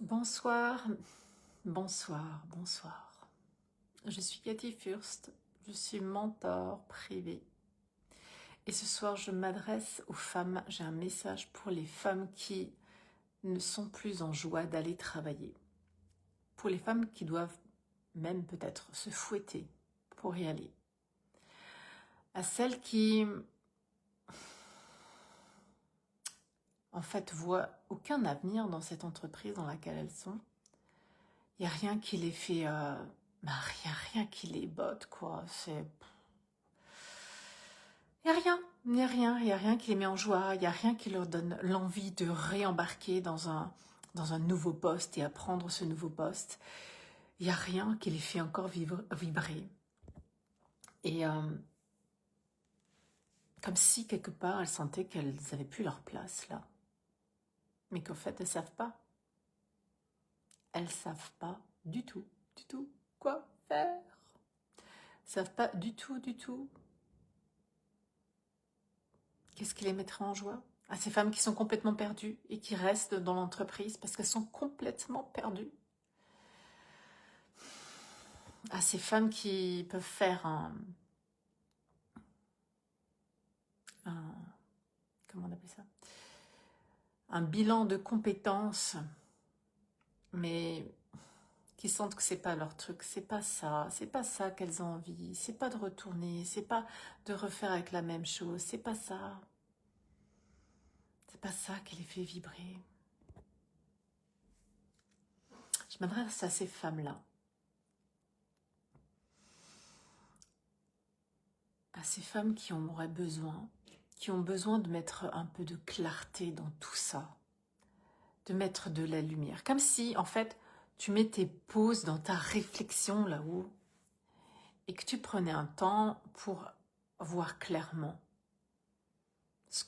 Bonsoir, bonsoir, bonsoir. Je suis Cathy Fürst, je suis mentor privé. Et ce soir, je m'adresse aux femmes. J'ai un message pour les femmes qui ne sont plus en joie d'aller travailler. Pour les femmes qui doivent même peut-être se fouetter pour y aller. À celles qui, en fait, voient aucun avenir dans cette entreprise dans laquelle elles sont. Il n'y a rien qui les fait... rien qui les botte, quoi. Il n'y a rien qui les met en joie, il n'y a rien qui leur donne l'envie de réembarquer dans un nouveau poste et apprendre ce nouveau poste. Il n'y a rien qui les fait encore vibrer. Et comme si quelque part elles sentaient qu'elles n'avaient plus leur place là. Mais qu'en fait elles ne savent pas. Elles ne savent pas du tout quoi faire. Elles ne savent pas du tout. Qu'est-ce qui les mettrait en joie? À ces femmes qui sont complètement perdues et qui restent dans l'entreprise parce qu'elles sont complètement perdues. À ces femmes qui peuvent faire comment on appelle ça? Un bilan de compétences, mais qui sentent que c'est pas leur truc, c'est pas ça qu'elles ont envie, c'est pas de retourner, c'est pas de refaire avec la même chose, c'est pas ça qui les fait vibrer. Je m'adresse à ces femmes-là, à ces femmes qui en auraient besoin, qui ont besoin de mettre un peu de clarté dans tout ça, de mettre de la lumière, comme si en fait tu mettais pause dans ta réflexion là-haut et que tu prenais un temps pour voir clairement ce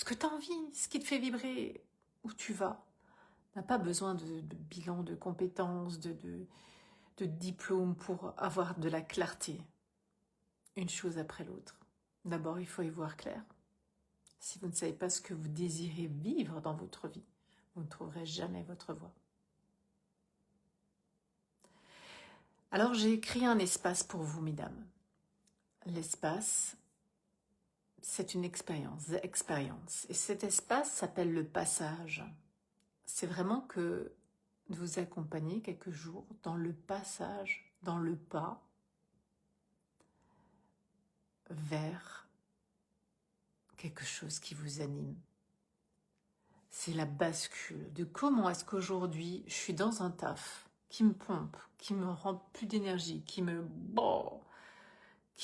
que tu as envie, ce qui te fait vibrer, où tu vas. Tu n'as pas besoin de bilan, de compétences, de diplôme pour avoir de la clarté. Une chose après l'autre. D'abord, il faut y voir clair. Si vous ne savez pas ce que vous désirez vivre dans votre vie, vous ne trouverez jamais votre voie. Alors, j'ai créé un espace pour vous, mesdames. L'espace, c'est une expérience, the experience. Et cet espace s'appelle le passage. C'est vraiment que de vous accompagner quelques jours dans le passage, dans le pas vers quelque chose qui vous anime. C'est la bascule de comment est-ce qu'aujourd'hui je suis dans un taf qui me pompe, qui me rend plus d'énergie, qui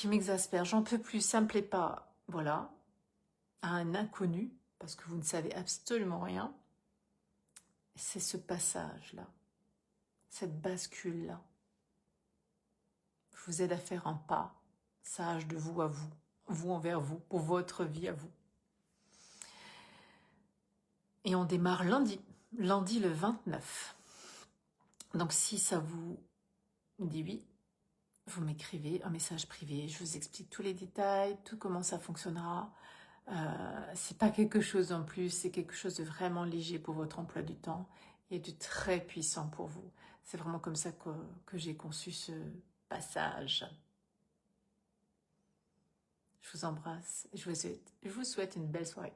m'exaspère, j'en peux plus, ça me plaît pas. Voilà, à un inconnu, parce que vous ne savez absolument rien. C'est ce passage-là, cette bascule-là. Je vous aide à faire un pas sage de vous à vous, vous envers vous, pour votre vie à vous. Et on démarre lundi le 29. Donc si ça vous dit oui, vous m'écrivez un message privé, je vous explique tous les détails, tout comment ça fonctionnera. C'est pas quelque chose en plus, c'est quelque chose de vraiment léger pour votre emploi du temps et de très puissant pour vous. C'est vraiment comme ça que j'ai conçu ce passage. Je vous embrasse, je vous souhaite une belle soirée.